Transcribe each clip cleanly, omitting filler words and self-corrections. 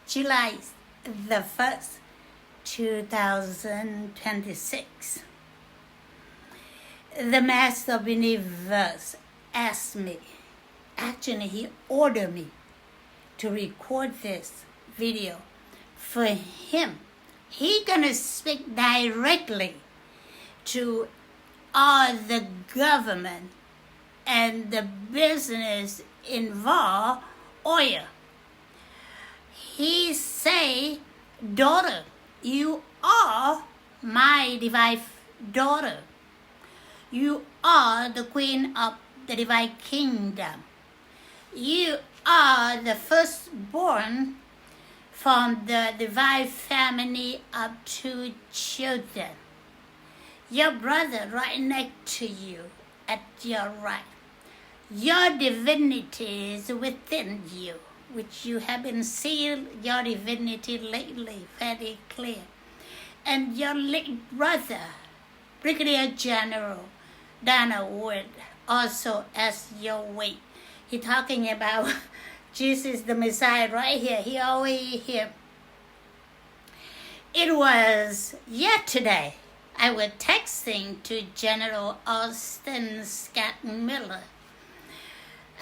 July the 1st, 2026. The Master of the Universe asked me, actually he ordered me to record this video for him. He gonna speak directly to all the government and the business involved oil. He say, daughter, you are my divine daughter. You are the queen of the divine kingdom. You are the firstborn from the divine family of 2 children. Your brother right next to you at your right. Your divinity is within you, which you have been sealed your divinity lately very clear. And your late brother, Brigadier General Dana Wood, also as your weight. He talking about Jesus the Messiah right here. He always here. It was yesterday. I was texting to General Austin Scott Miller.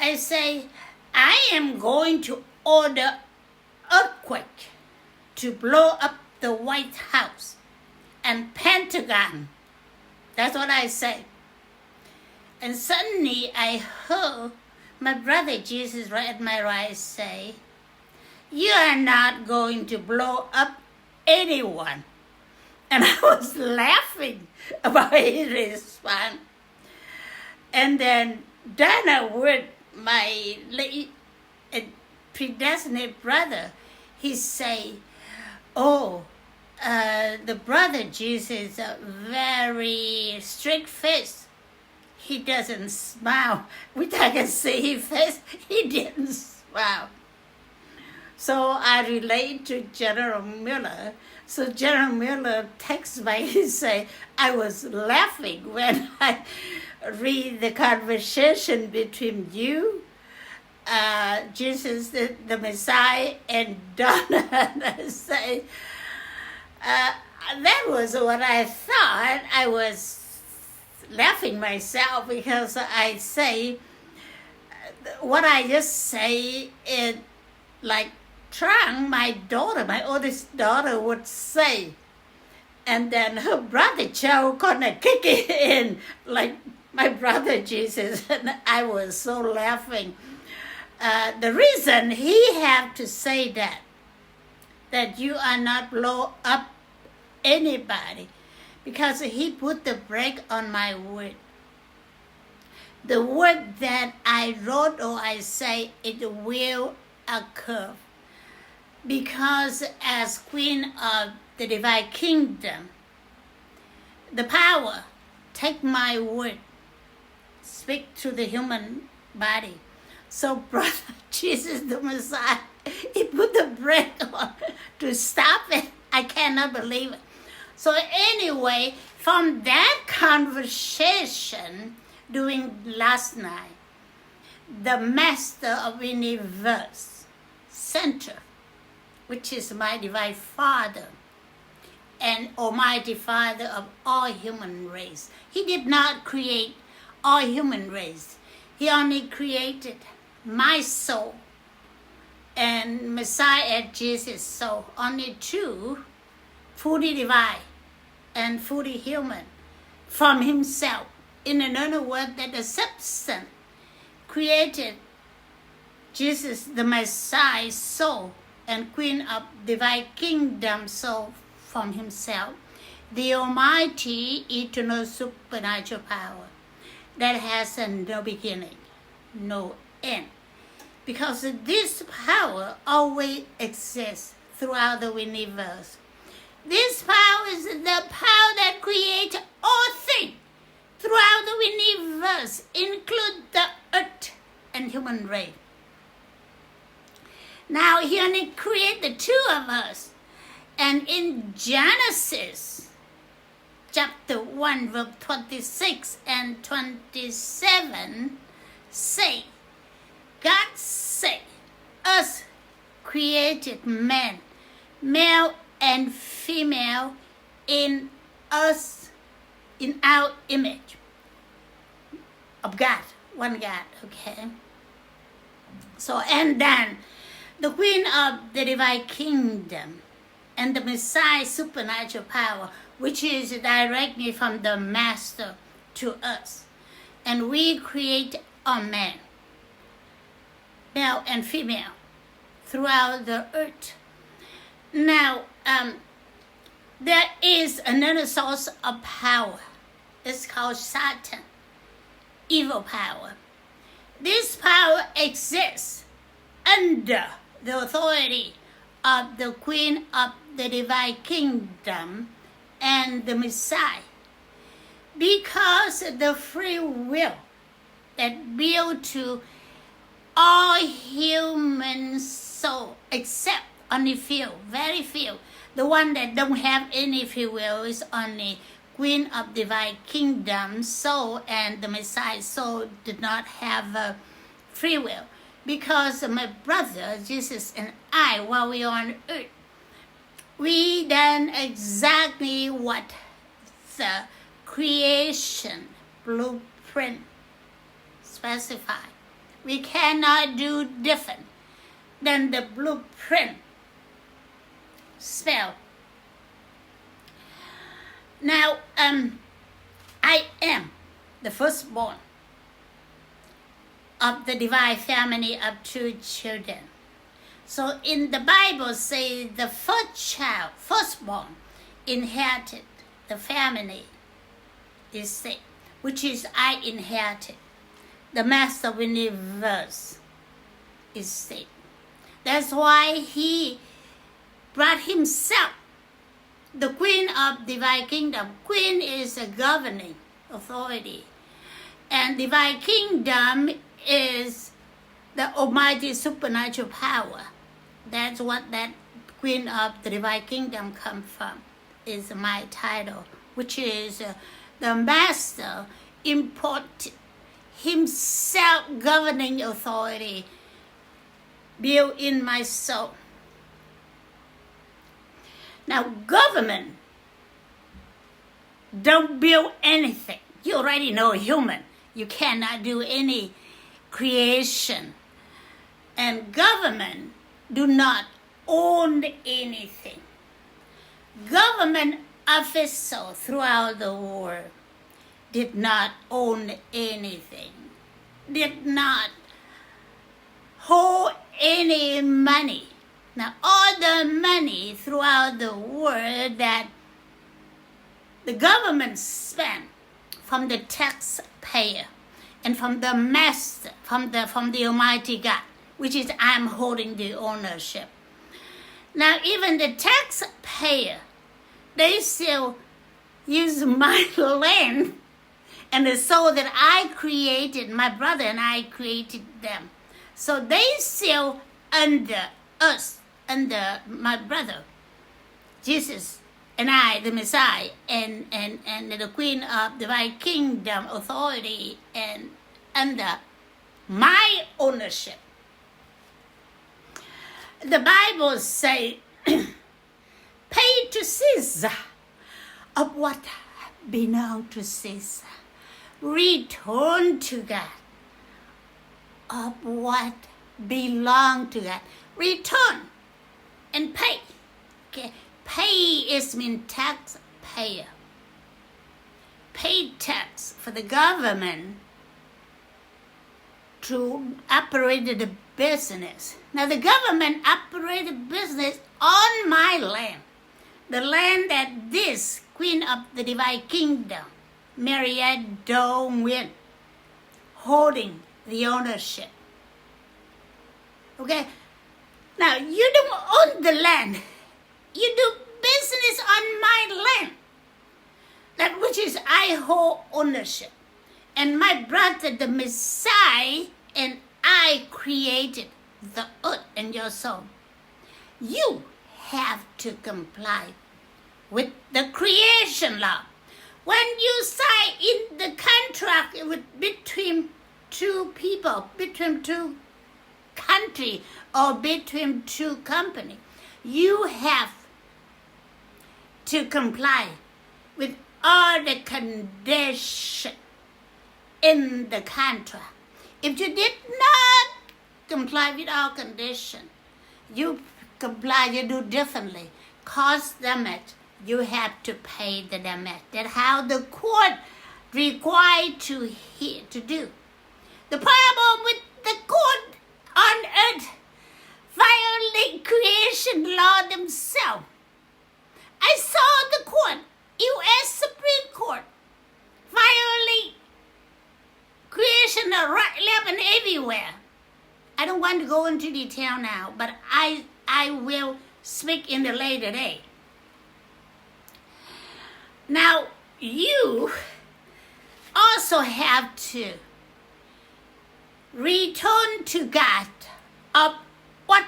I say, I am going to order earthquake to blow up the White House and Pentagon. That's what I say. And suddenly I heard my brother Jesus right at my right say, you are not going to blow up anyone. And I was laughing about his response. And then Dana Wood, my late predestinate brother, he say, the brother Jesus is a very strict face. He doesn't smile. Which I can see his face, he didn't smile. So I relate to General Miller. So General Miller texts me, he say, I was laughing when I read the conversation between you, Jesus the Messiah, and Donna. And I say, that was what I thought. I was laughing myself because I say, what I just say is like Trang, my daughter, my oldest daughter would say. And then her brother Joe gonna kick it in like my brother Jesus. And I was so laughing. The reason he have to say that you are not blow up anybody, because he put the brake on my word. The word that I wrote or I say, it will occur. Because as queen of the divine kingdom, the power, take my word, speak to the human body. So brother Jesus the Messiah, he put the brake on to stop it. I cannot believe it. So anyway, from that conversation during last night, the Master of the Universe Center, which is my divine Father and Almighty Father of all human race. He did not create all human race. He only created my soul and Messiah Jesus' soul. Only 2, fully divine and fully human from himself. In another word, that the substance created Jesus, the Messiah soul, and Queen of Divine Kingdom soul from himself, the Almighty Eternal Supernatural Power that has no beginning, no end. Because this power always exists throughout the universe. This power is the power that creates all things throughout the universe, include the earth and human race. Now he only created the 2 of us. And in Genesis chapter 1, verse 26 and 27 say, God said, us created man, male and female, in us, in our image of God, one God, okay? So, and then the Queen of the Divine Kingdom and the Messiah supernatural power, which is directly from the Master to us. And we create a man, male and female, throughout the earth. Now, there is another source of power. It's called Satan, evil power. This power exists under the authority of the Queen of the Divine Kingdom and the Messiah, because the free will that built to all human soul, except only few, very few. The one that don't have any free will is only Queen of Divine Kingdom soul, and the Messiah soul did not have a free will. Because my brother, Jesus, and I, while we are on earth, we done exactly what the creation blueprint specified. We cannot do different than the blueprint spell. Now, I am the firstborn of the divine family of two children. So in the Bible say the firstborn, inherited the family is sick, which is I inherited. The Master of the Universe is sick. That's why he brought himself, the Queen of Divine Kingdom. Queen is a governing authority, and Divine Kingdom is the almighty supernatural power. That's what that Queen of the Divine Kingdom come from, is my title, which is the Master imported himself governing authority built in my soul. Now, government don't build anything. You already know human. You cannot do any creation. And government do not own anything. Government officials throughout the world did not own anything, did not hold any money. Now, all the money throughout the world that the government spent from the taxpayer and from the master, from the Almighty God, which is I'm holding the ownership. Now, even the taxpayer, they still use my land and the soul that I created, my brother and I created them. So they still under us, under my brother, Jesus, and I, the Messiah, and the Queen of Divine Kingdom authority, and under my ownership. The Bible says, pay to Caesar of what belongs to Caesar. Return to God of what belongs to God. Return and pay. Okay, pay is mean taxpayer. Pay tax for the government to operate the business. Now the government operated business on my land, the land that this Queen of the Divine Kingdom, Mariette Dong-Nguyen, holding the ownership. Okay, now you don't own the land. You do business on my land, that which is I hold ownership. And my brother, the Messiah, and I created the earth and your soul. You have to comply with the creation law. When you sign in the contract between two people, between two country or between two companies, you have to comply with all the conditions in the contract. If you did not comply with all conditions, you do differently, cause damage, you have to pay the damage. That's how the court required to do. The problem with the court on earth violate creation law themselves. I saw the court, U.S. Supreme Court, violate creation law right, left, and everywhere. I don't want to go into detail now, but I will speak in the later day. Now, you also have to return to God of what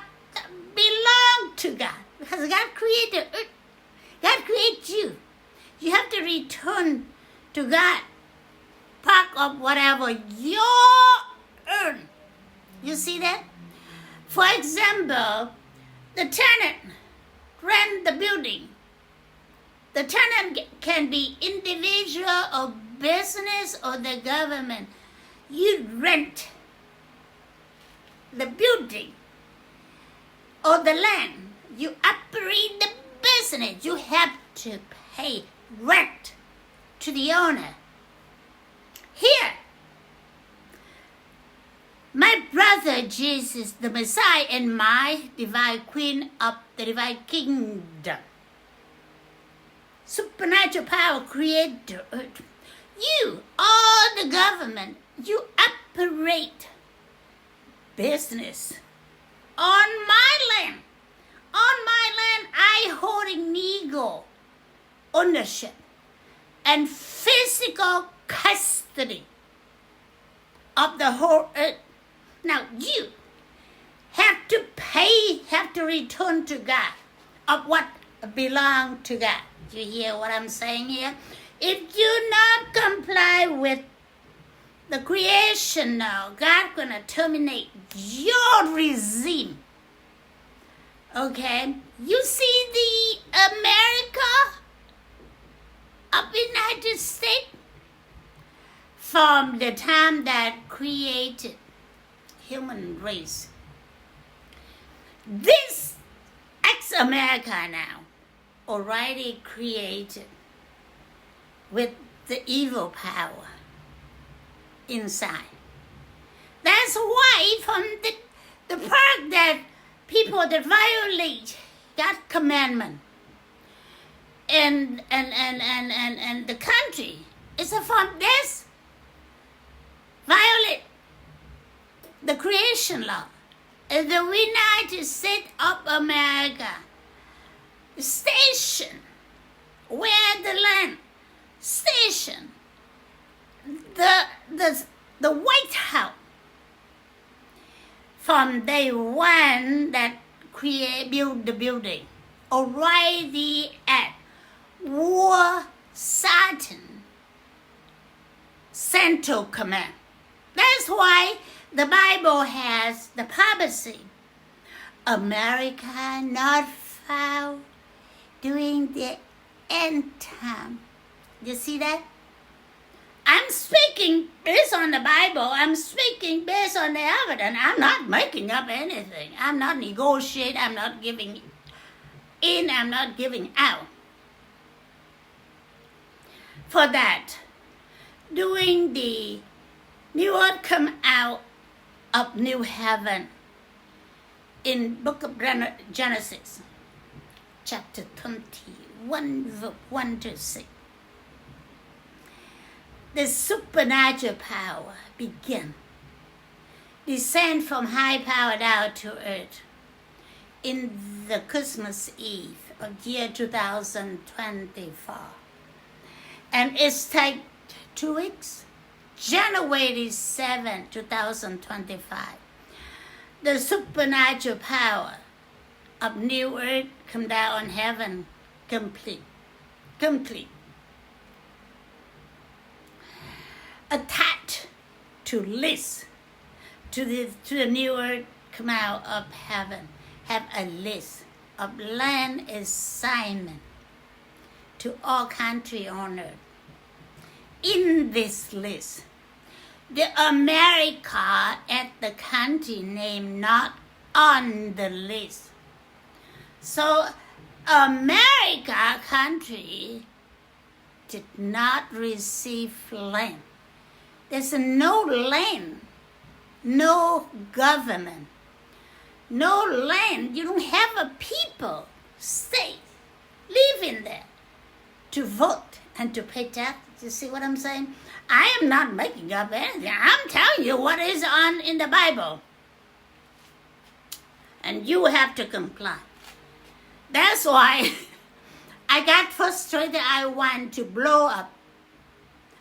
belongs to God. Because God created earth. God created you. You have to return to God part of whatever you earn. You see that? For example, the tenant rent the building. The tenant can be individual or business or the government. You rent the building or the land. You operate the business. You have to pay rent to the owner. Here, my brother Jesus, the Messiah, and my divine queen of the divine kingdom, supernatural power create the earth. You, all the government, you operate business on my land. On my land, I holding legal ownership and physical custody of the whole earth. Now, you have to pay, have to return to God of what belongs to God. You hear what I'm saying here? If you not comply with the creation now, God gonna terminate your regime. Okay? You see the America of the United States? From the time that created human race. This ex-America now already created with the evil power inside. That's why from the part that people that violate God's commandment and the country is from this violate the creation law. The United States of America station where the land station the White House from day one that build the building already at Washington Central Command. That's why the Bible has the prophecy. America not found during the end time. You see that? I'm speaking based on the Bible. I'm speaking based on the evidence. I'm not making up anything. I'm not negotiating. I'm not giving in. I'm not giving out. For that, during the new earth come out of new heaven in book of Genesis, chapter 21, verse 1 to 6. The supernatural power began, descend from high power down to earth in the Christmas Eve of year 2024. And it's take 2 weeks, January 7, 2025. The supernatural power of new earth come down on heaven complete. Attached to list to the new earth come out of heaven have a list of land assignment to all countries on earth. In this list, the America and the country name not on the list. So America country did not receive land. There's no land, no government, no land. You don't have a people, state, living there to vote and to pay taxes. You see what I'm saying? I am not making up anything. I'm telling you what is in the Bible. And you have to comply. That's why I got frustrated. I want to blow up.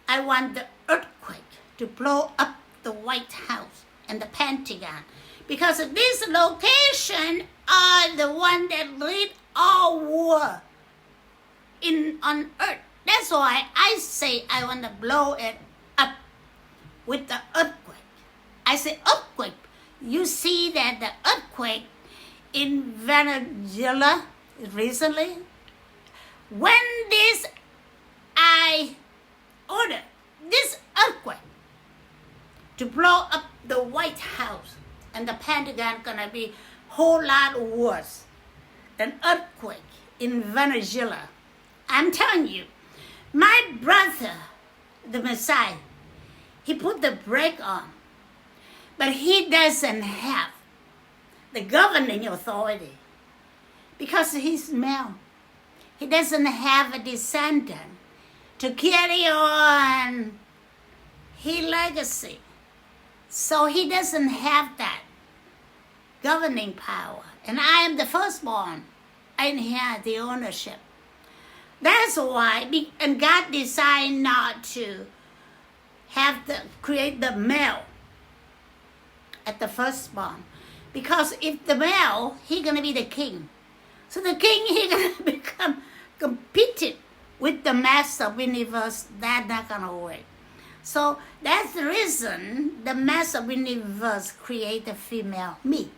I want the earthquake to blow up the White House and the Pentagon. Because this location are the one that lead all war on earth. That's why I say I want to blow it up with the earthquake. I say earthquake. You see that the earthquake in Venezuela recently, when I order this earthquake to blow up the White House and the Pentagon gonna be whole lot worse than earthquake in Venezuela. I'm telling you, my brother, the Messiah, he put the brake on, but he doesn't have the governing authority because he's male. He doesn't have a descendant to carry on his legacy. So he doesn't have that governing power. And I am the firstborn. I inherit the ownership. That's why, and God decided not to create the male at the firstborn. Because if the male, he's going to be the king. So the king, he's going to become competed with the master of the universe. That's not going to work. So that's the reason the master of the universe created female, me.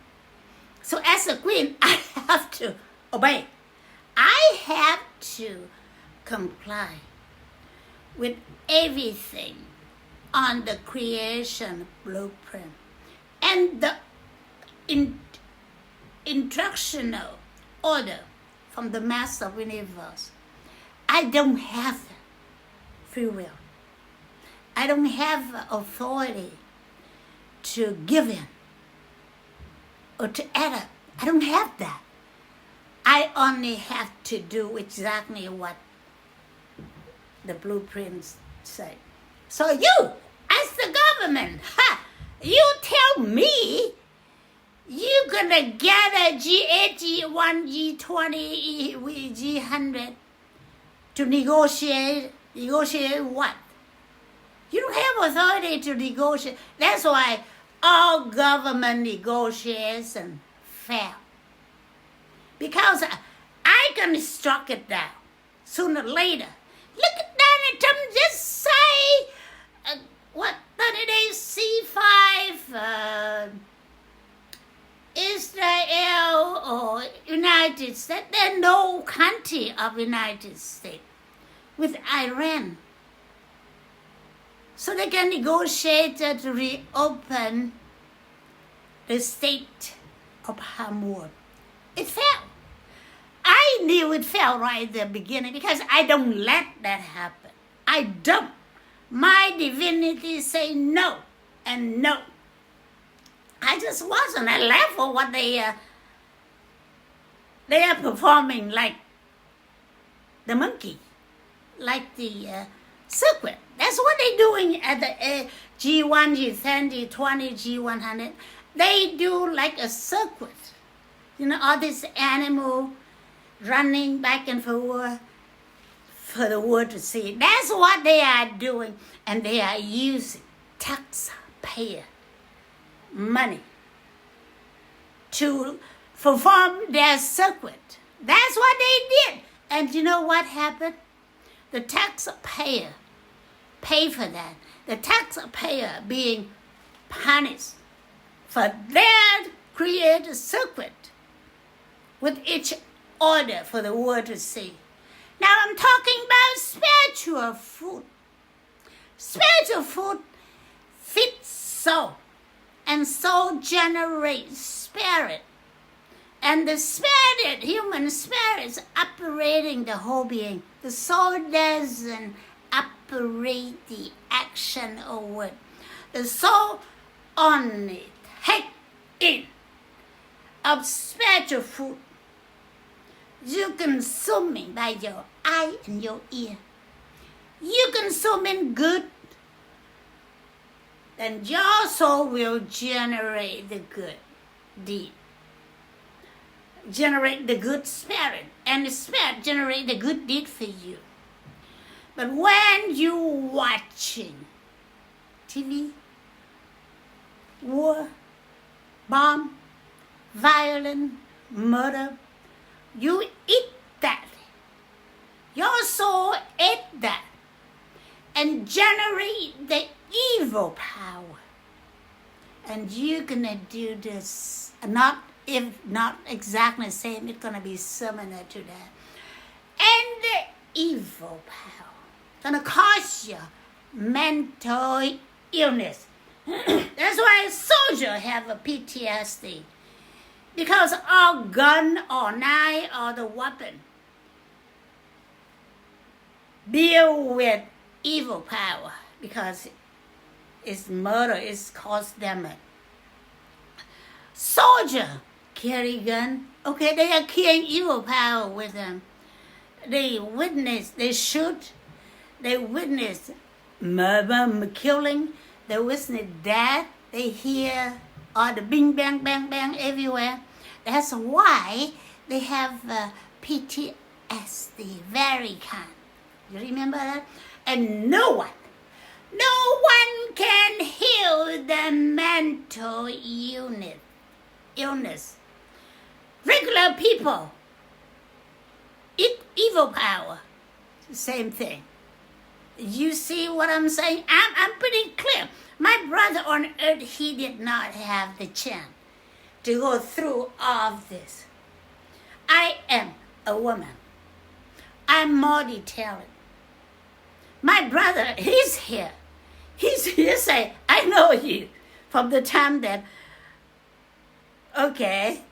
So as a queen, I have to obey. I have to comply with everything on the creation blueprint. And the instructional order from the master of the universe. I don't have free will. I don't have authority to give in or to add up. I don't have that. I only have to do exactly what the blueprints say. So you, as the government, you tell me you're gonna get a G8, G1, G20, G100 to negotiate what? You don't have authority to negotiate. That's why all government negotiations fail. Because I can struck it down sooner or later. Look at Donald Trump just say, 30 days C5, Israel or United States. There's no country of United States with Iran. So they can negotiate to reopen the Strait of Hormuz. It failed. I knew it failed right at the beginning because I don't let that happen. I don't. My divinity say no and no. I just wasn't. I laugh for what they are performing like the monkey, like the circuit. That's what they're doing at the G1, G10, G20, G100. They do like a circuit. You know, all this animal running back and forth for the world to see. That's what they are doing. And they are using taxpayer money to perform their circuit. That's what they did. And you know what happened? The taxpayer pay for that. The taxpayer being punished for their create a circuit with each order for the world to see. Now I'm talking about spiritual food. Spiritual food feeds soul, and soul generates spirit. And the spirit, human spirit, is operating the whole being. The soul doesn't operate the action or word. The soul only takes in of spiritual food. You consuming by your eye and your ear. You consuming good, then your soul will generate the good deed. Generate the good spirit, and the spirit generate the good deed for you. But when you watching TV, war, bomb, violence, murder, you eat that. Your soul ate that and generate the evil power. And you're gonna do this, if not exactly the same, it's gonna be similar to that. And the evil power gonna cause you mental illness. That's why soldiers have a PTSD. Because our gun or knife or the weapon deal with evil power, because it's murder, it's cause damage. Soldier carry gun, okay, they are killing evil power with them. They witness, they shoot, they witness murder, killing, they witness death, they hear all the bing, bang, bang, bang everywhere. That's why they have PTSD, very kind. You remember that? And no one can heal the mental illness. Regular people eat evil power. Same thing. You see what I'm saying? I'm pretty clear. My brother on earth, he did not have the chance to go through all of this. I am a woman. I'm multi-talented. My brother, he's here. He's here saying, I know you from the time that, okay,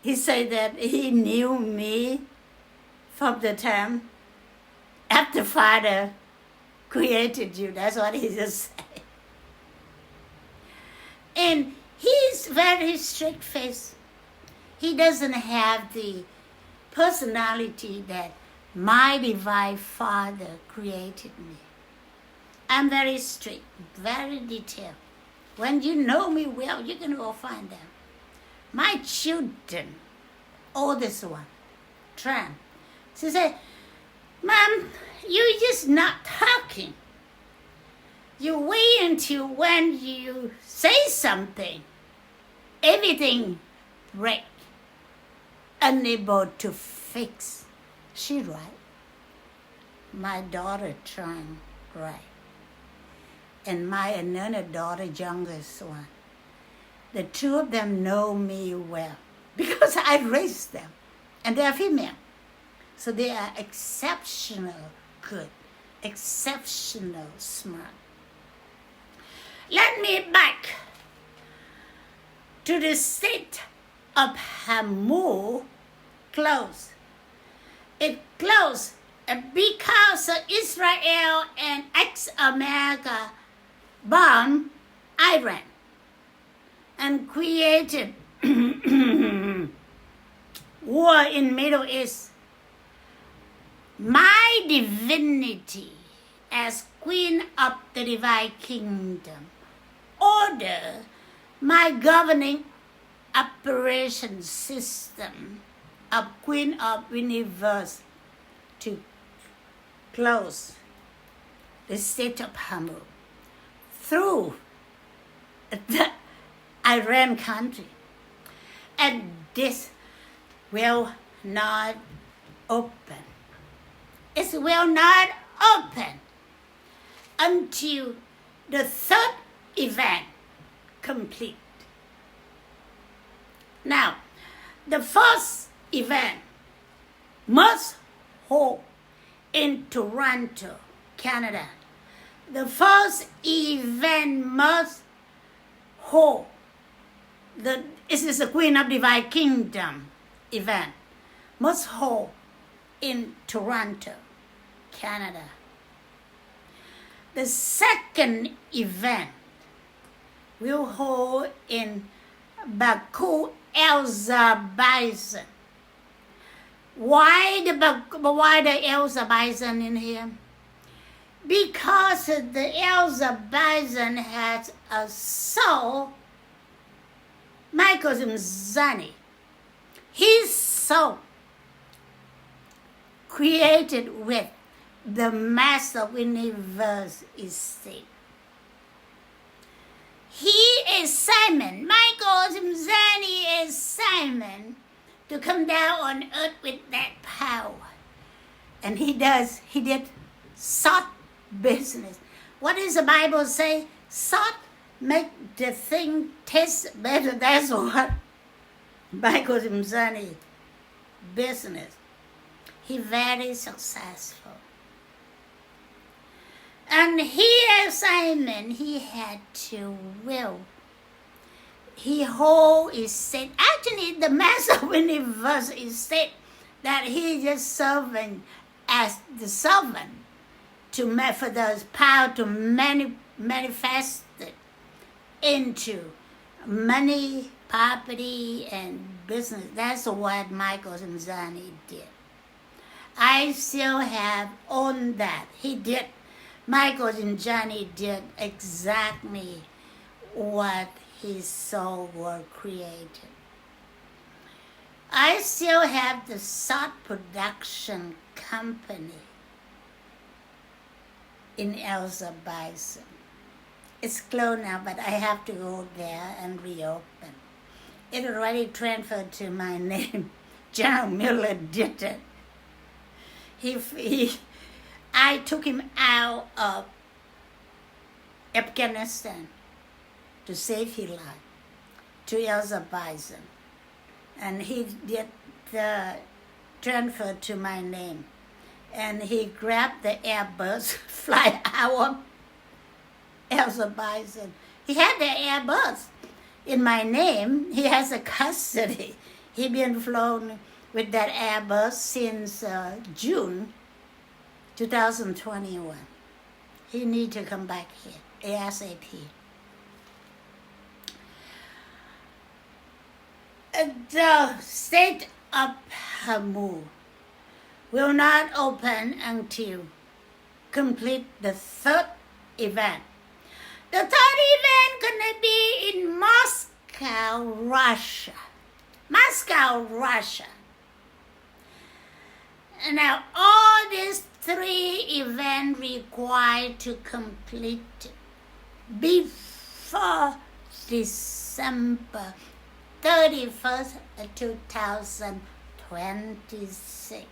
he said that he knew me from the time after Father created you. That's what he just said. And he's very straight-faced. He doesn't have the personality that my divine Father created me. I'm very strict, very detailed. When you know me well, you're going to go find them. My children, oldest one, Tran, she said, Mom, you're just not talking. You wait until when you say something, everything break, unable to fix. She right. My daughter trying right. And my another daughter, youngest one. The two of them know me well because I raised them. And they're female. So they are exceptional good, exceptional smart. Let me back to the state of Hormuz closed. It closed because Israel and ex-America bombed Iran and created war in Middle East. My divinity as Queen of the Divine Kingdom order my governing operation system of Queen of Universe to close the state of Hormuz through the Iran country. And this will not open. It will not open until the third event complete. Now, the first event must hold in Toronto, Canada. The first event must hold. This is the Queen of Divine Kingdom event. Must hold in Toronto, Canada. The second event will hold in Baku, Azerbaijan. Why the Azerbaijan in here? Because the Azerbaijan has a soul, Michael Zani. His soul created with the Master Universe estate. He is Simon. Michael Zani is Simon to come down on earth with that power. And he did salt business. What does the Bible say? Salt make the thing taste better. That's what Michael Zani business. He very successful. And he as Simon, he had to will. He whole estate. Actually, the Master Universe estate that he just serving as the servant for the power to manifest it into money, property, and business. That's what Michael Zani did. I still have owned that. He did. Michael Zani did exactly what his soul were created. I still have the salt production company in Azerbaijan. It's closed now, but I have to go there and reopen. It already transferred to my name. General Miller did it. I took him out of Afghanistan to save his life, to Azerbaijan. And he did the transfer to my name. And he grabbed the Airbus, fly out of Azerbaijan. He had the Airbus in my name. He has a custody. He's been flown with that Airbus since June 2021. He need to come back here, ASAP. The Strait of Hormuz will not open until complete the third event. The third event gonna be in Moscow, Russia. Moscow, Russia. Now, all these three events required to complete before December 31st, 2026.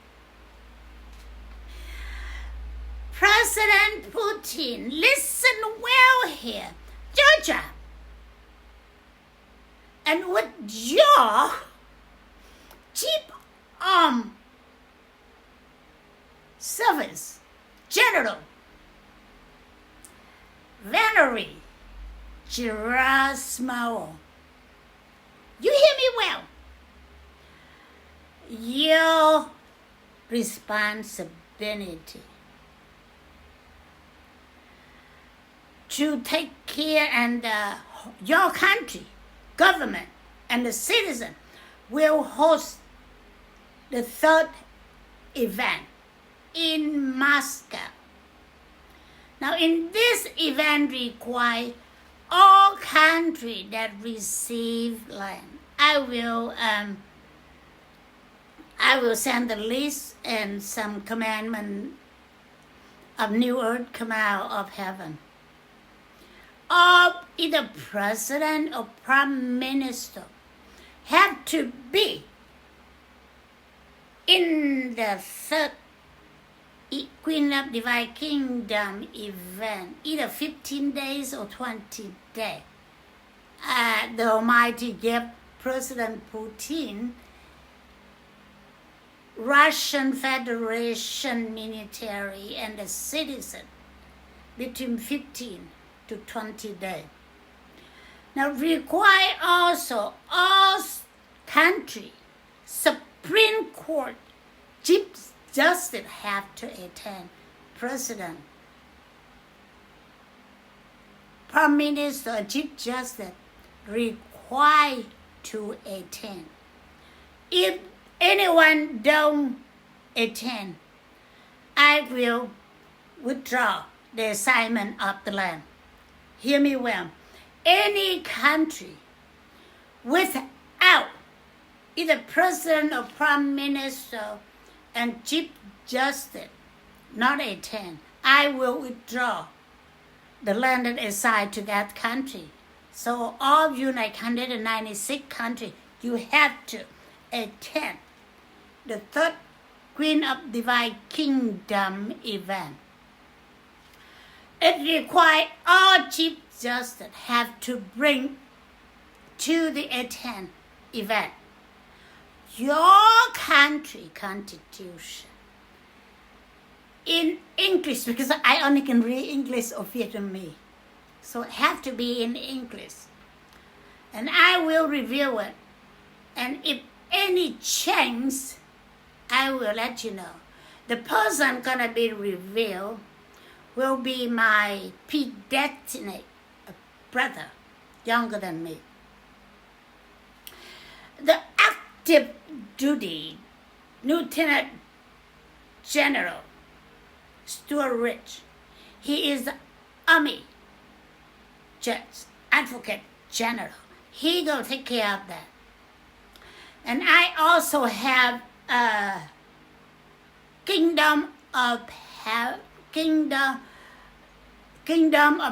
President Putin, listen well here. Georgia, and with your chief service general Valery Gerasimov, you hear me well? Your responsibility to take care, and your country, government, and the citizen will host the third event in Moscow. Now, in this event require all countries that receive land. I will send the list and some commandment of new earth come out of heaven. Or either president or prime minister have to be in the third Queen of Divine Kingdom event, either 15 days or 20 days. The Almighty gave President Putin, Russian Federation military and the citizen between 15 to 20 days. Now require also all country Supreme Court Chief Justice have to attend. President, Prime Minister, Chief Justice required to attend. If anyone don't attend, I will withdraw the assignment of the land. Hear me well. Any country without either President or Prime Minister and Chief Justice not attend, I will withdraw the land assigned to that country. So all of you, like 196 countries, you have to attend the third Queen of Divine Kingdom event. It requires all Chief Justice have to bring to the attend event your country constitution in English, because I only can read English or Vietnamese. So it have to be in English. And I will review it. And if any change, I will let you know. The person gonna be revealed will be my predestinate brother, younger than me. The active duty Lieutenant General Stuart Rich, he is the Army Judge, Advocate General. He gonna take care of that. And I also have Kingdom of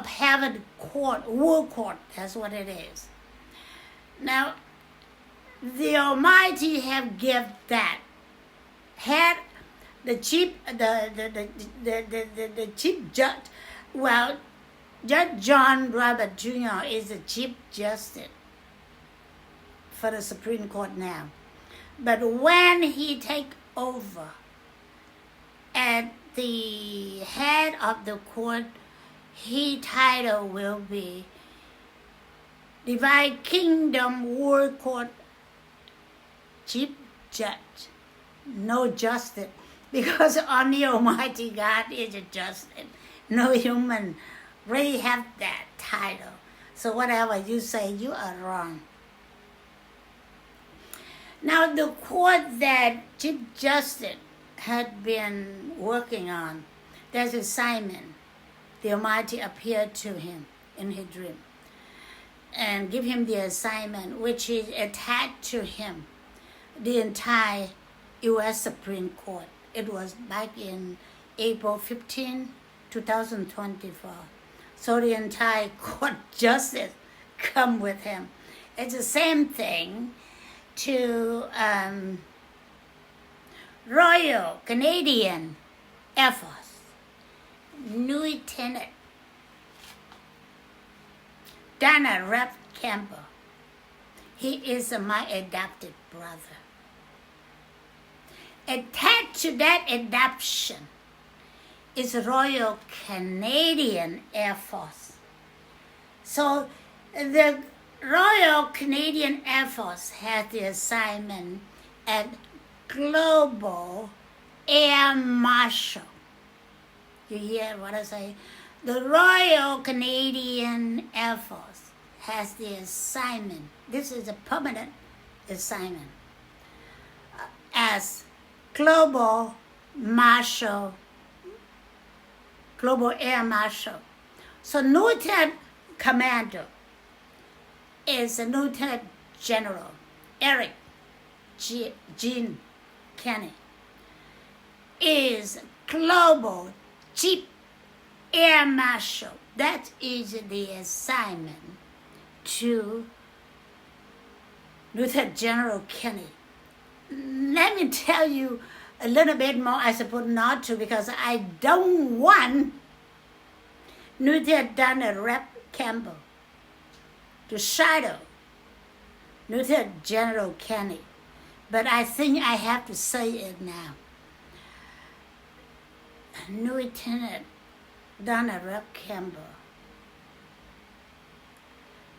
Heaven Court, World Court. That's what it is. Now, the Almighty have give that. Had the chief, the chief judge. Well, Judge John Robert Jr. is the Chief Justice for the Supreme Court now. But when he take over at the head of the court, his title will be Divine Kingdom World Court Chief Judge. No justice, because only Almighty God is a justice. No human really have that title. So whatever you say, you are wrong. Now the court that Chief Justice had been working on, there's a Simon. The Almighty appeared to him in his dream and give him the assignment which is attached to him, the entire U.S. Supreme Court. It was back in April 15, 2024. So the entire court justice come with him. It's the same thing to Royal Canadian Air Force, Lieutenant Dana Rep Campbell. He is my adopted brother. Attached to that adoption is Royal Canadian Air Force. So the Royal Canadian Air Force has the assignment at Global Air Marshal. You hear what I say? The Royal Canadian Air Force has the assignment. This is a permanent assignment as Global Marshal, Global Air Marshal. So Lieutenant Commander is a Lieutenant General Eric Jean Kenney, is Global Chief Air Marshal. That is the assignment to Lieutenant General Kenney. Let me tell you a little bit more, I suppose not to, because I don't want Lieutenant Dana Rep Campbell to shadow Lieutenant General Kenny. But I think I have to say it now. Lieutenant Donald Rock Campbell,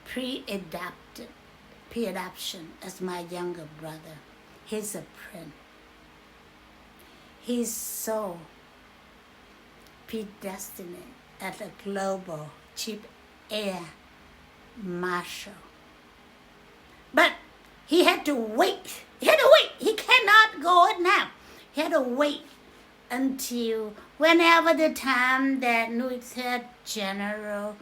pre-adoption as my younger brother. He's a prince. He's so predestined as a global chief air marshal. But he had to wait. He cannot go now. He had to wait until whenever the time that Lieutenant General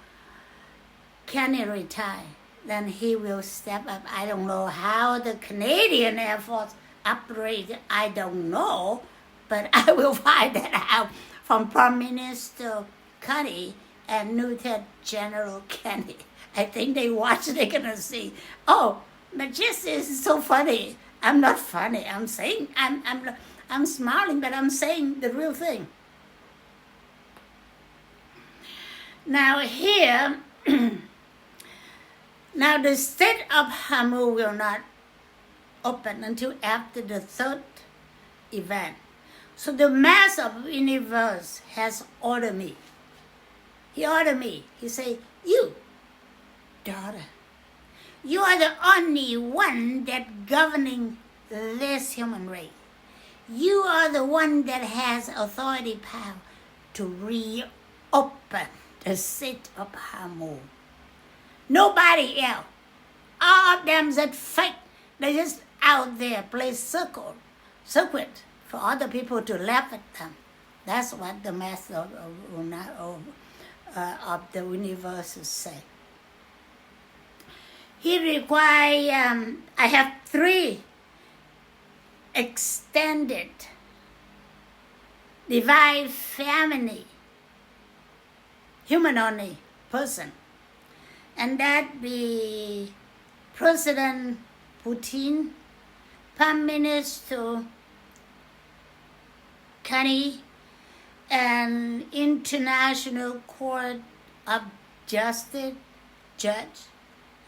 Kenny retire, then he will step up. I don't know how the Canadian Air Force operates. I don't know, but I will find that out from Prime Minister Kenny and Lieutenant General Kenny. I think they watch. They're gonna see. Oh, Majesty is so funny. I'm not funny. I'm saying I'm smiling, but I'm saying the real thing. Now here, now the Strait of Hormuz will not open until after the third event. So the Master of the Universe has ordered me. He ordered me. He said, "You, daughter, you are the only one that governing this human race. You are the one that has authority power to reopen the Strait of Hormuz. Nobody else. All of them that fake. They just out there play circuit for other people to laugh at them. That's what the Master of the Universe say. He requires, I have 3 extended divine family, human only person. And that be President Putin, Prime Minister Kenny, and International Court of Justice Judge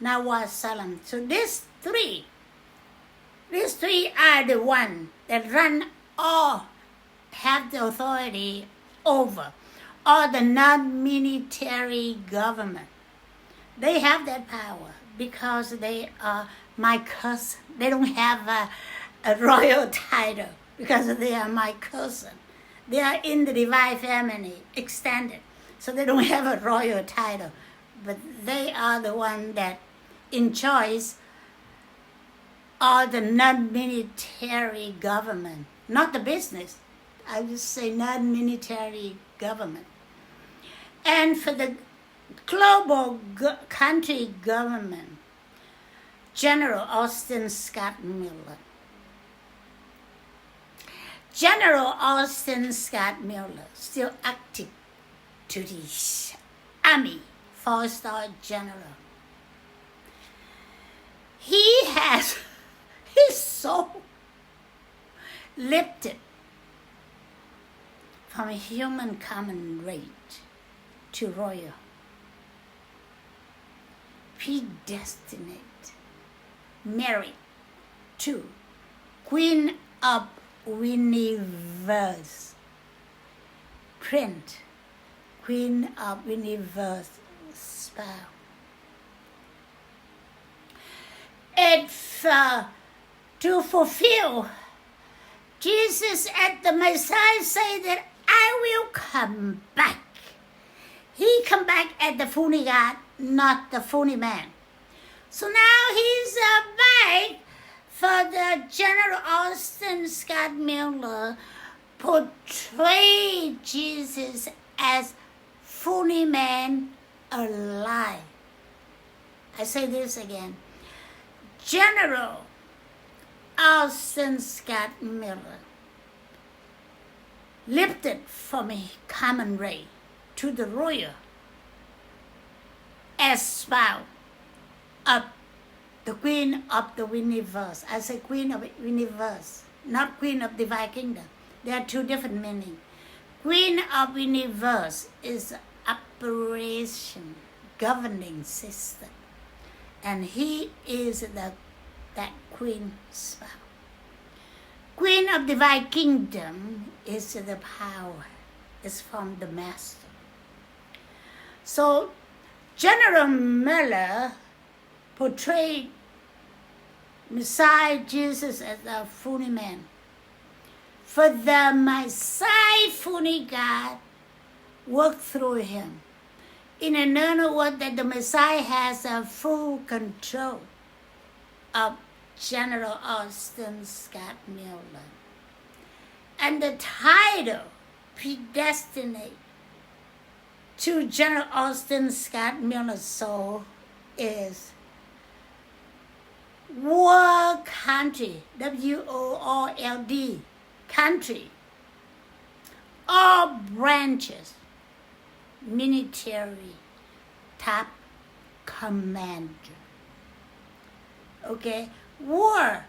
Nawaz Salam. So these three are the ones that run all, have the authority over all the non-military government. They have that power because they are my cousin. They don't have a royal title because they are my cousin. They are in the divine family, extended, so they don't have a royal title. But they are the one that in choice all the non-military government, not the business. I would say non-military government. And for the global country government, General Austin Scott Miller. General Austin Scott Miller, still active duty Army, 4-star general. He's so lifted from a human common rate to royal, predestined, married to Queen of Universe, Prince, Queen of Universe spouse. It's to fulfill Jesus at the Messiah say that I will come back. He come back as the fully God, not the fully man. So now he's back for the General Austin Scott Miller portray Jesus as fully man alive. I say this again. General Austin Scott Miller lifted from a common race to the royal as spouse of the Queen of the Universe. I say Queen of the Universe, not Queen of the Divine Kingdom. There are 2 different meanings. Queen of Universe is operation, governing system. And he is the that queen spouse. Queen of divine kingdom is the power, is from the master. So General Miller portrayed Messiah Jesus as a funny man. For the Messiah funny God worked through him. In another word, that the Messiah has a full control of General Austin Scott Miller. And the title predestinate to General Austin Scott Miller's soul is World Country, W-O-R-L-D, country, all branches, military, top commander. Okay, war,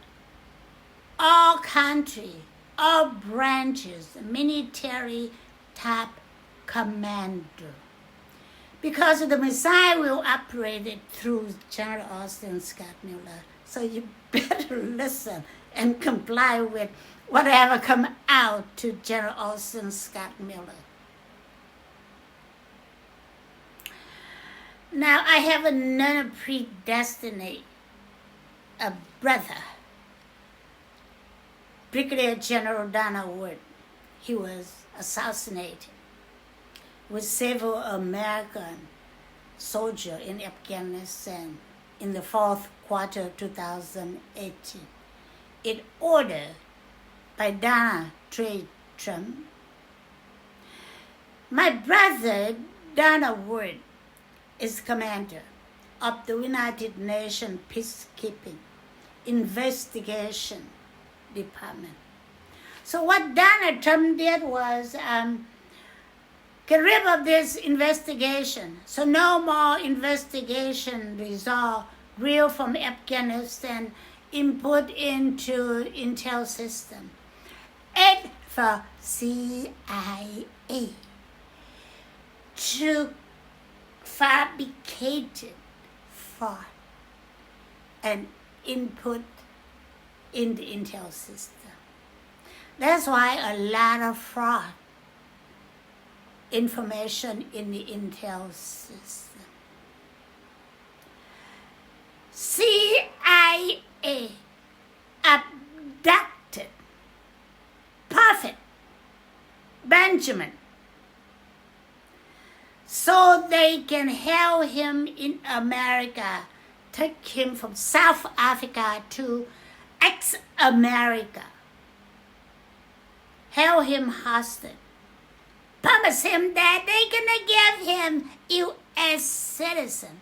all country, all branches, military, top commander. Because the Messiah will operate it through General Austin Scott Miller. So you better listen and comply with whatever come out to General Austin Scott Miller. Now I have another predestinate, a brother, Brigadier General Donald Wood. He was assassinated with several American soldiers in Afghanistan in the fourth quarter of 2018. It ordered by Donald J. Trump. My brother, Donald Wood, is commander of the United Nations Peacekeeping Investigation Department. So what Donald Trump did was get rid of this investigation. So no more investigation result real from Afghanistan input into intel system. And for CIA to fabricated fraud and input in the intel system. That's why a lot of fraud information in the intel system. CIA abducted Prophet Benjamin so they can hold him in America, take him from South Africa to ex-America, held him hostage, promise him that they're gonna give him U.S. citizen.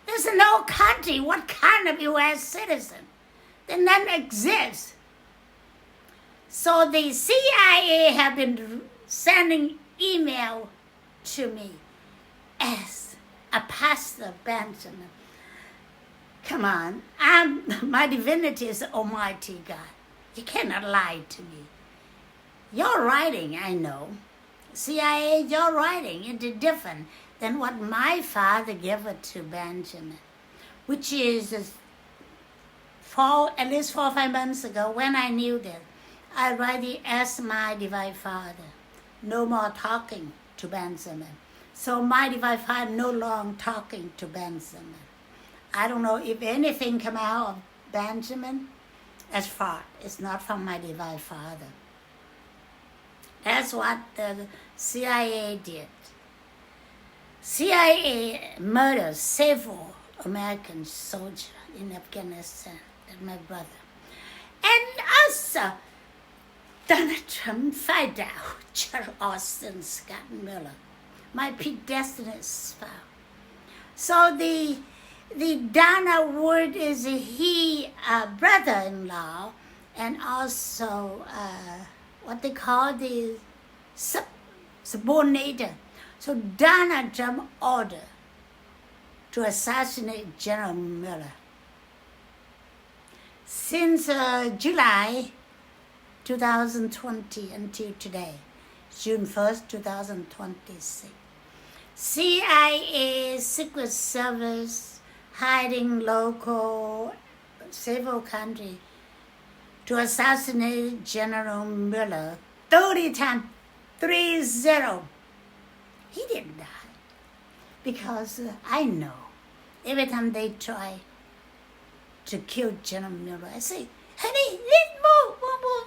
There's no country, what kind of U.S. citizen? Then none exists. So the CIA have been sending email to me as a pastor Benjamin. Come on, my divinity is Almighty God. You cannot lie to me. Your writing, I know. CIA, your writing is different than what my father gave it to Benjamin, which is at least 4 or 5 months ago when I knew that. I already asked my divine father, no more talking to Benjamin. So my divine father no longer talking to Benjamin. I don't know if anything come out of Benjamin as far. It's not from my divine father. That's what the CIA did. CIA murdered several American soldiers in Afghanistan, that's my brother. And also, Donald Trump find out General Austin Scott Miller, my predestined spouse. So the Donald Wood is he brother-in-law, and also what they call the subordinator. So Donald Trump ordered to assassinate General Miller. Since July 2020 until today, June 1st, 2026, CIA Secret Service hiding local several countries to assassinate General Miller 30 times, 30. He didn't die because I know every time they try to kill General Miller, I say, honey, let's move,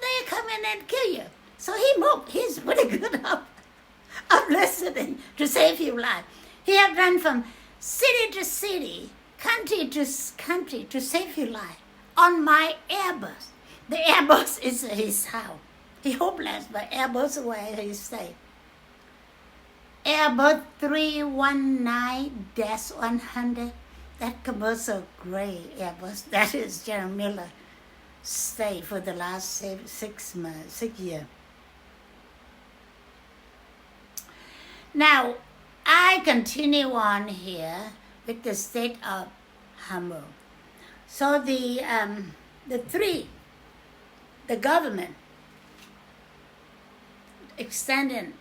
they come in and kill you. So he moved. He's pretty good of listening to save your life. He had run from city to city, country to country to save your life on my Airbus. The Airbus is his house. He hopeless, but Airbus where he stay. Airbus 319-100. That commercial gray Airbus, that is General Miller stay for the last 6 years. Now, I continue on here with the state of Hormuz. So the government extended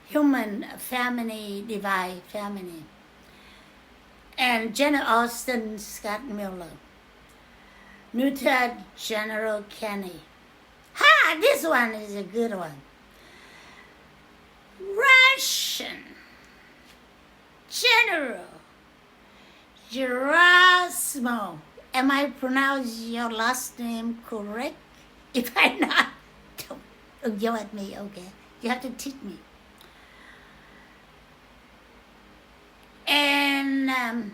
human family, divide family, and General Austin Scott Miller, Lieutenant General Kenny. This one is a good one. Russian General Gerasimov. Am I pronouncing your last name correct? If I'm not, don't yell at me, okay? You have to teach me. And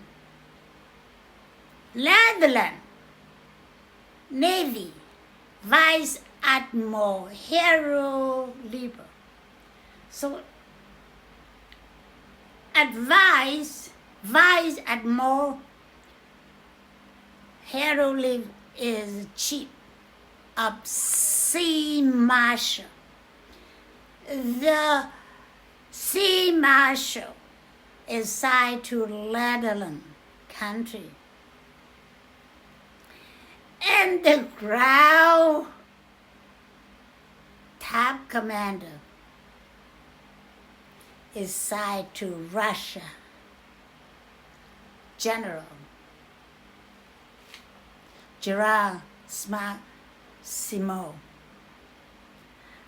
Netherlands Navy Vice Admiral Hero Lieber. So, Vice Admiral Hero Lieber is chief of Sea Marshal. The Sea Marshal is assigned to Netherlands country. And the ground top commander is assigned to Russia General Gerasimov.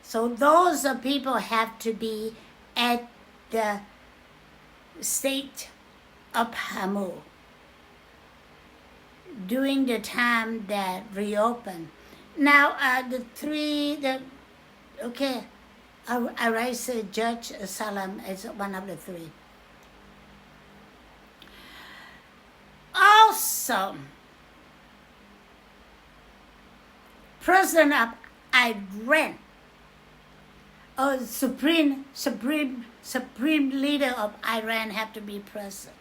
So those people have to be at the state of Hormuz during the time that reopened. Now I raise Judge Salam as one of the 3. Also, President of Iran, or supreme leader of Iran have to be present.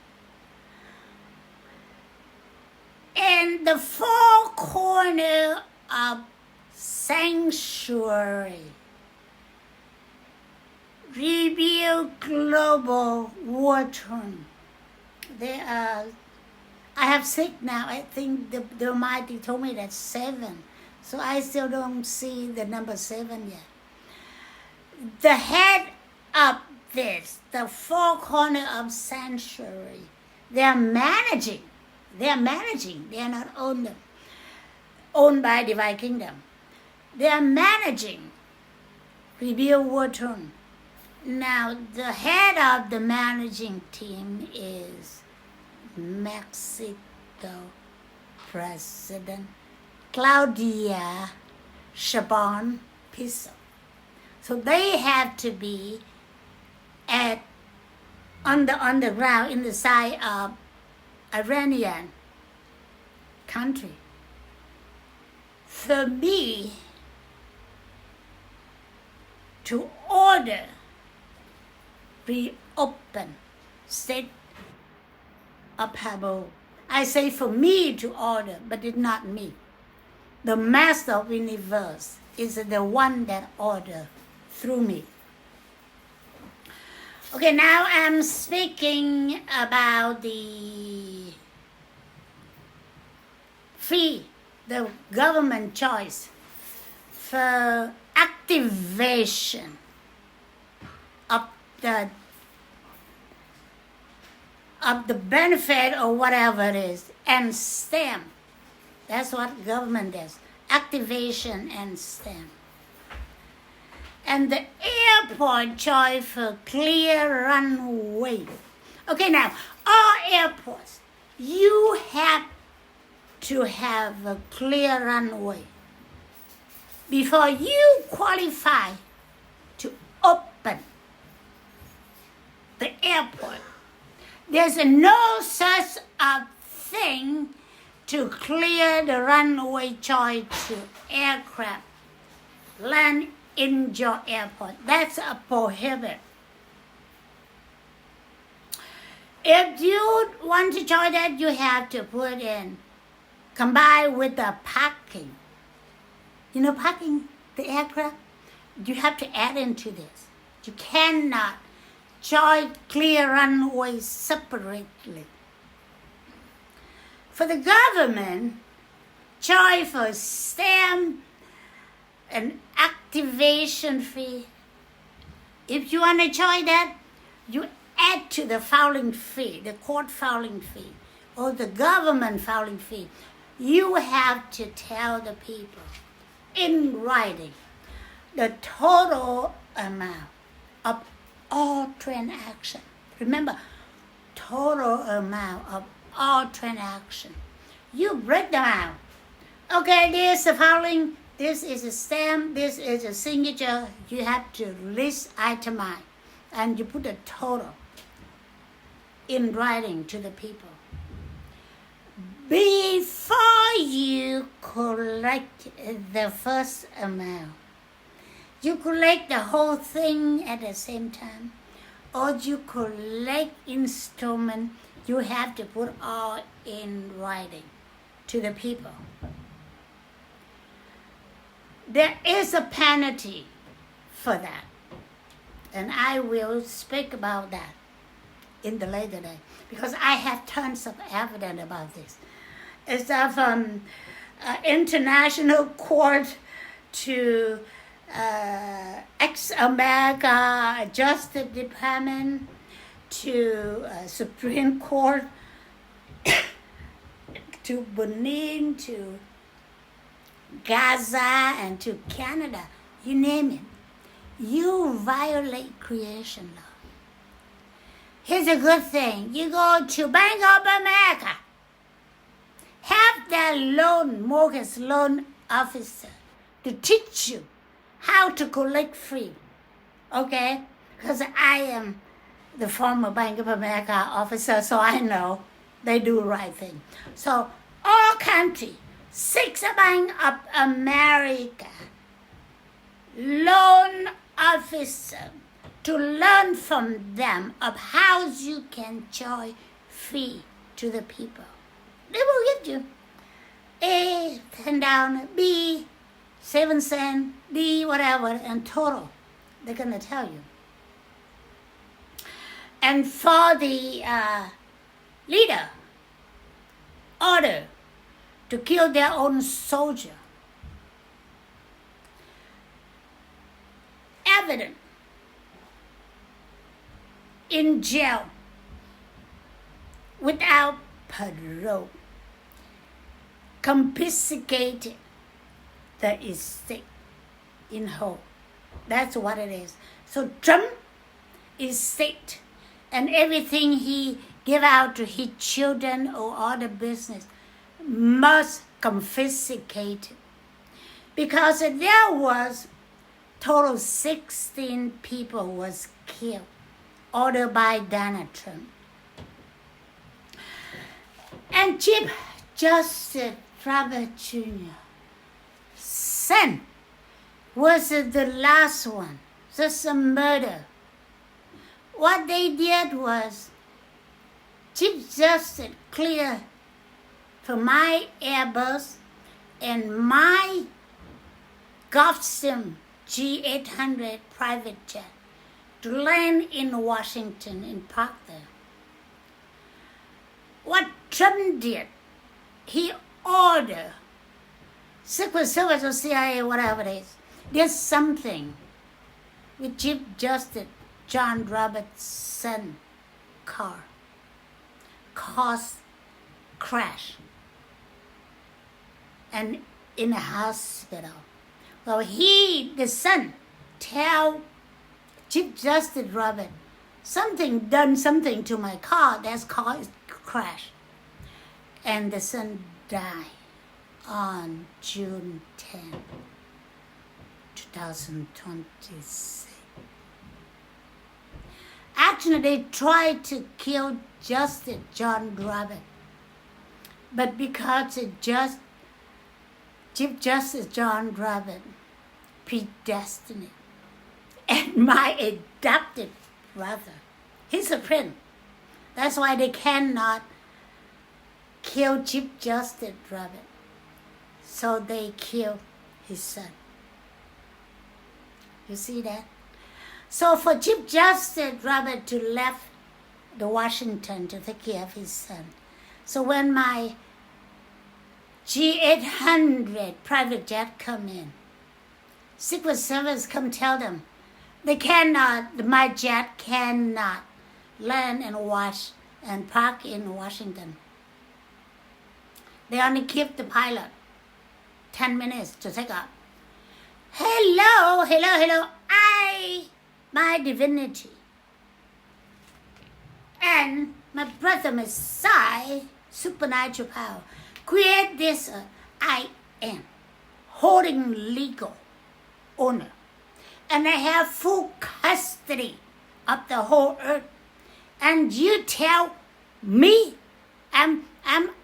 And the 4 corners of sanctuary reveal global war torn. I have 6 now. I think the Almighty told me that's 7. So I still don't see the number 7 yet. The head of this, the 4 corners of sanctuary, they are managing. They are not owned by divine kingdom. They are managing reveal war torn. Now, the head of the managing team is Mexico President Claudia Sheinbaum Piso. So they have to be on the ground in the side of Iranian country. For me to order reopen state of Hormuz, I say for me to order, but it's not me. The Master of the Universe is the one that order through me. Okay, now I'm speaking about the government choice for activation of the of the benefit or whatever it is, and stamp. That's what government does, activation and stamp. And the airport charge for clear runway. Okay, now, all airports, you have to have a clear runway before you qualify to open the airport. There's no such a thing to clear the runway charge to aircraft land in your airport. That's a prohibit. If you want to join that, you have to put in, combine with the parking. You know parking, the aircraft? You have to add into this. You cannot join clear runways separately. For the government, charge for stamp and activation fee. If you want to join that, you add to the filing fee, the court filing fee, or the government filing fee. You have to tell the people in writing the total amount of all transactions. Remember, total amount of all transactions. You break them out. Okay, this is the filing, this is a stamp, this is a signature. You have to list itemize, and you put the total in writing to the people. Before you collect the first amount, you collect the whole thing at the same time, or you collect installment. You have to put all in writing to the people. There is a penalty for that, and I will speak about that in the later day, because I have tons of evidence about this. It's from international court to ex-America Justice Department to Supreme Court to Benin to Gaza and to Canada, you name it. You violate creation law. Here's a good thing. You go to Bank of America, have that mortgage loan officer to teach you how to collect free. Okay? Because I am the former Bank of America officer, so I know they do the right thing. So all country, 6 Bank of America loan officer, to learn from them of how you can charge fee to the people. They will give you A, $10, B, 7 cents, D, whatever, and total. They're going to tell you. And for the leader, order to kill their own soldier. Evidence in jail without parole. Confiscated the estate in whole. That's what it is. So Trump estate and everything he give out to his children or other business must confiscate it. Because there was total 16 people was killed, ordered by Donald Trump. And Chief Justice Robert Jr. Son was the last one, just a murder. What they did was Chief Justice cleared for my Airbus and my Gulfstream G800 private jet to land in Washington and park there. What Trump did, he ordered Secret Service or CIA, whatever it is, did something with Chief Justice John Roberts' son car. caused crash and in a hospital. Well, the son, tell Chief Justice Robert, done something to my car that's caused crash. And the son died on June 10, 2026. Actually, they tried to kill Justice John Robert, but because Chief Justice John Robert predestined, and my adopted brother, he's a friend. That's why they cannot kill Chief Justice Robert. So they kill his son. You see that? So for Chief Justice Robert to left the Washington to take care of his son. So when my G800 private jet come in, Secret Service come tell them, my jet cannot land and park in Washington. They only give the pilot 10 minutes to take off. Hello, my divinity, and my brother Messiah, supernatural power, create this I am, holding legal owner, and I have full custody of the whole earth. And you tell me I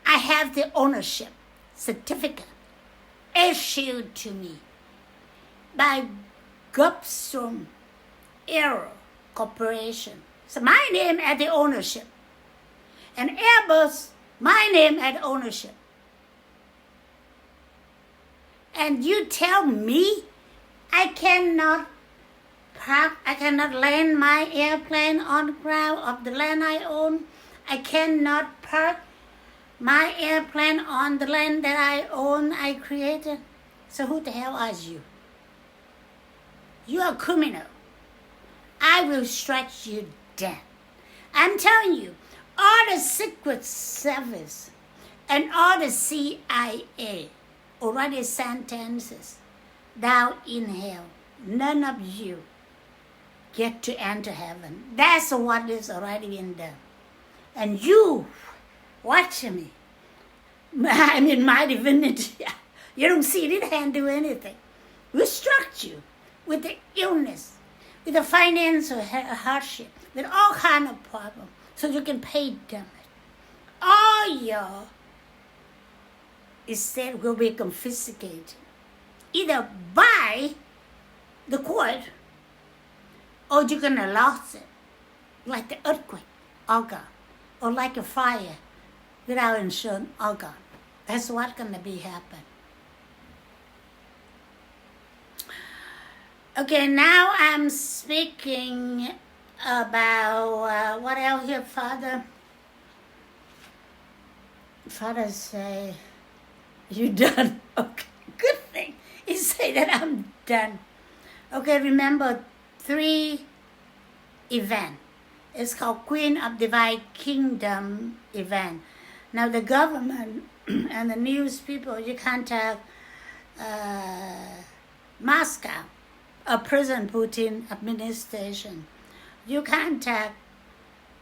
have the ownership certificate issued to me by Gulfstream Aero Corporation. So my name at the ownership. And Airbus, my name at ownership. And you tell me I cannot land my airplane on the ground of the land I own. I cannot park my airplane on the land that I own, I created. So who the hell are you? You are a criminal. I will strike you dead. I'm telling you, all the Secret Service and all the CIA already sentences down in hell. None of you get to enter heaven. That's what is already been done. And you, watch me. My divinity. You don't see it hand do anything. We struck you with the illness, with the financial hardship, with all kind of problems, so you can pay damage. All your estate will be confiscated, either by the court, or you're gonna lose it, like the earthquake, all gone, or like a fire, without insurance, all gone. That's what's gonna be happen. Okay, now I'm speaking about what else here, Father? Father say, you done? Okay, good thing. He say that I'm done. Okay, remember 3 events. It's called Queen of Divine Kingdom event. Now the government and the news people, you contact Moscow, President Putin administration. You contact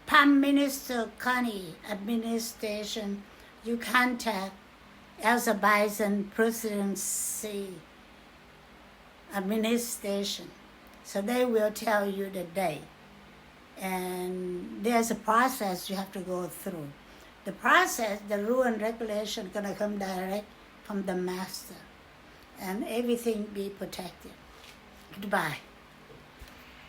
Prime Minister Carney administration. You contact Azerbaijan presidency administration. So they will tell you the day. And there's a process you have to go through. The process, the rule and regulation going to come direct from the master. And everything be protected. Goodbye.